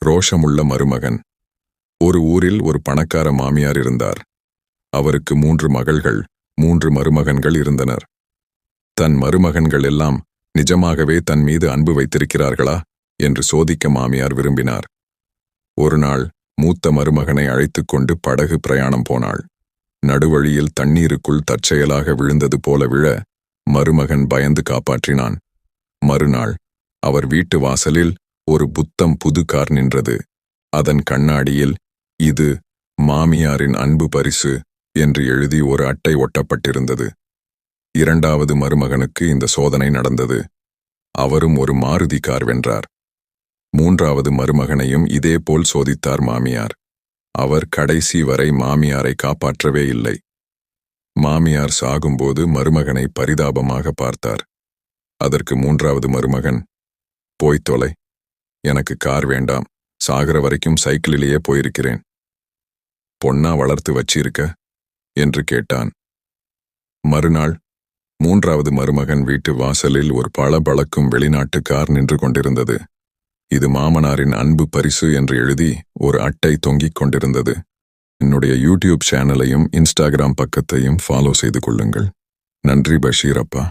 ரோஷமுள்ள மருமகன். ஒரு ஊரில் ஒரு பணக்கார மாமியார் இருந்தார். அவருக்கு 3 மகள்கள், 3 மருமகன்கள் இருந்தனர். தன் மருமகன்கள் எல்லாம் நிஜமாகவே தன் மீது அன்பு வைத்திருக்கிறார்களா என்று சோதிக்க மாமியார் விரும்பினார். ஒரு நாள் மூத்த மருமகனை அழைத்துக் கொண்டு படகு பிரயாணம் போனாள். நடுவழியில் தண்ணீருக்குள் தற்செயலாக விழுந்தது போல விழ மருமகன் பயந்து காப்பாற்றினான். மறுநாள் அவர் வீட்டு வாசலில் ஒரு புத்தம் புது கார் நின்றது. அதன் கண்ணாடியில் இது மாமியாரின் அன்பு பரிசு என்று எழுதி ஒரு அட்டை ஒட்டப்பட்டிருந்தது. 2வது மருமகனுக்கு இந்த சோதனை நடந்தது. அவரும் ஒரு மாருதி கார் வென்றார். 3வது மருமகனையும் இதேபோல் சோதித்தார் மாமியார். அவர் கடைசி வரை மாமியாரை காப்பாற்றவே இல்லை. மாமியார் சாகும்போது மருமகனை பரிதாபமாக பார்த்தார். அதற்கு 3வது மருமகன், "போய்த் தொலை, எனக்கு கார் வேண்டாம், சாகிற வரைக்கும் சைக்கிளிலேயே போயிருக்கிறேன். பொண்ணா வளர்த்து வச்சிருக்க?" என்று கேட்டான். மறுநாள் 3வது மருமகன் வீட்டு வாசலில் ஒரு பளபளக்கும் வெளிநாட்டு கார் நின்று கொண்டிருந்தது. இது மாமனாரின் அன்பு பரிசு என்று எழுதி ஒரு அட்டை தொங்கிக் கொண்டிருந்தது. என்னுடைய யூடியூப் சேனலையும் இன்ஸ்டாகிராம் பக்கத்தையும் ஃபாலோ செய்து கொள்ளுங்கள். நன்றி பஷீர் அப்பா.